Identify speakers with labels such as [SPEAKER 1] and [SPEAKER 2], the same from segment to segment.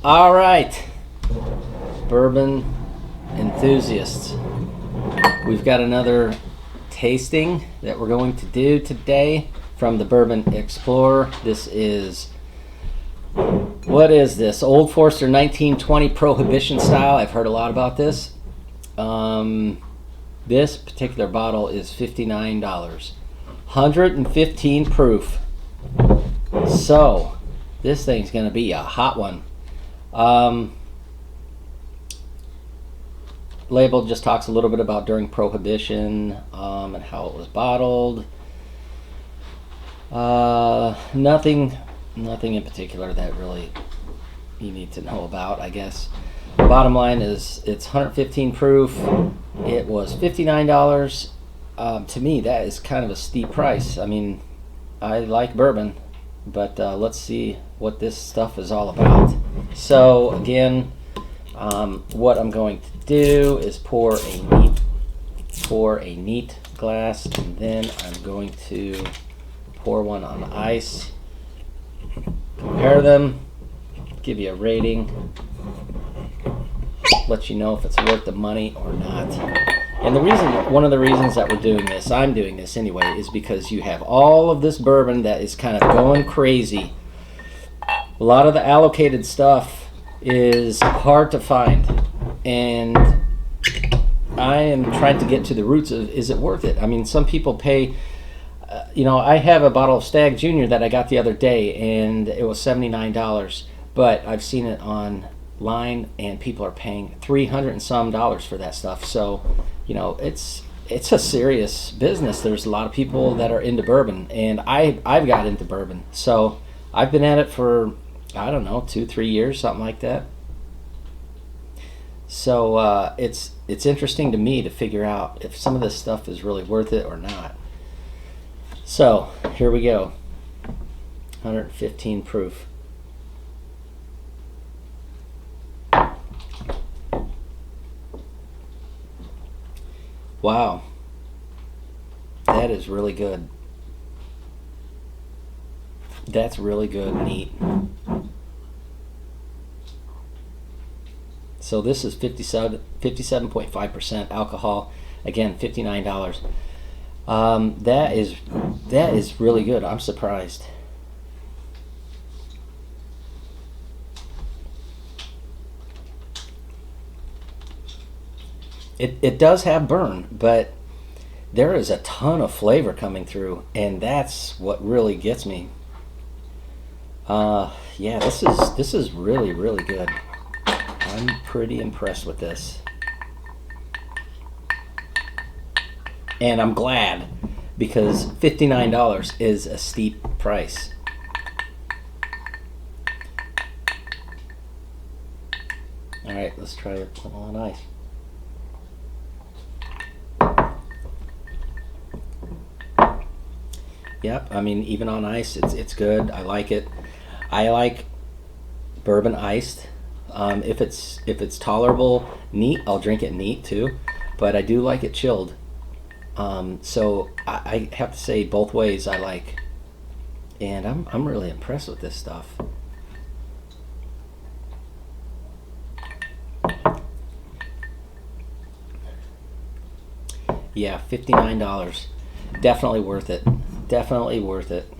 [SPEAKER 1] All right, bourbon enthusiasts. We've got another tasting that we're going to do today from the Bourbon Explorer. This is, what is this? Old Forester 1920 Prohibition style. I've heard a lot about this. This particular bottle is $59. 115 proof. So, this thing's going to be a hot one. Label just talks a little bit about during Prohibition and how it was bottled. Nothing in particular that really you need to know about, I guess. Bottom line is it's 115 proof. It was $59. To me, that is kind of a steep price. I mean, I like bourbon, but let's see what this stuff is all about. So again, what I'm going to do is pour a neat glass, and then I'm going to pour one on ice, compare them, give you a rating, let you know if it's worth the money or not. And one of the reasons that we're doing this, I'm doing this anyway, is because you have all of this bourbon that is kind of going crazy. A lot of the allocated stuff is hard to find, and I am trying to get to the roots of, is it worth it? I mean, some people pay, I have a bottle of Stag Junior that I got the other day, and it was $79, but I've seen it online, and people are paying $300 and some for that stuff. So, it's a serious business. There's a lot of people that are into bourbon, and I've got into bourbon. So I've been at it for, I don't know, 2-3 years, something like that. So it's interesting to me to figure out if some of this stuff is really worth it or not. So here we go. 115 proof. Wow, that is really good. That's really good, neat. So this is 57.5% alcohol. Again, $59. That is really good. I'm surprised. It does have burn, but there is a ton of flavor coming through, and that's what really gets me. Yeah, this is really, really good. I'm pretty impressed with this. And I'm glad, because $59 is a steep price. All right, let's try it on ice. Yep, I mean, even on ice, it's good. I like it. I like bourbon iced. If it's tolerable neat, I'll drink it neat too. But I do like it chilled. So I have to say both ways I like. And I'm really impressed with this stuff. Yeah, $59. Definitely worth it. Definitely worth it.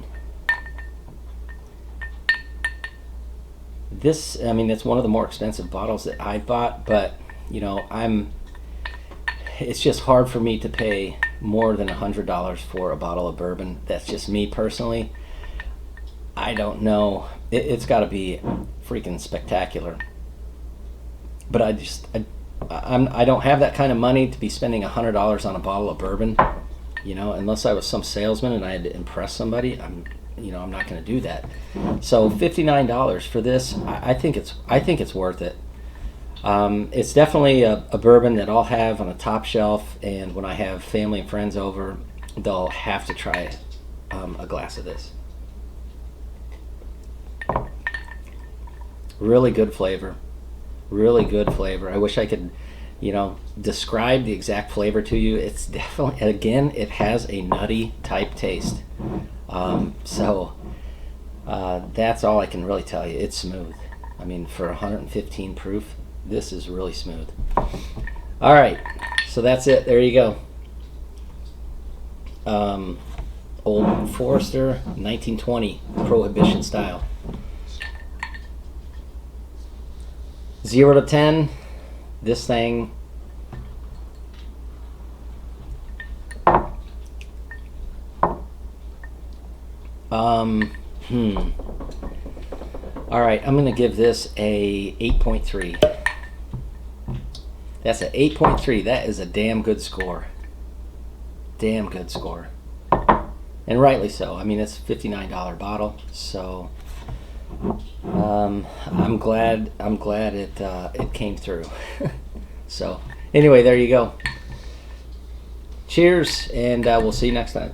[SPEAKER 1] This, I mean, it's one of the more expensive bottles that I bought, but it's just hard for me to pay more than $100 for a bottle of bourbon. That's just me personally. I don't know. It's got to be freaking spectacular. But I don't have that kind of money to be spending $100 on a bottle of bourbon. Unless I was some salesman and I had to impress somebody, I'm not going to do that. So $59 for this, I think it's worth it. It's definitely a bourbon that I'll have on a top shelf, and when I have family and friends over, they'll have to try a glass of this. Really good flavor. Really good flavor. I wish I could describe the exact flavor to you. It's definitely, again, it has a nutty type taste. So that's all I can really tell you. It's smooth. I mean, for 115 proof, this is really smooth. All right, so that's it. There you go. Old Forester 1920 Prohibition style. 0 to 10, this thing. All right, I'm gonna give this a 8.3. That's an 8.3. That is a damn good score. Damn good score. And rightly so. I mean, it's a $59 bottle, so I'm glad it came through. So anyway, there you go. Cheers, and we'll see you next time.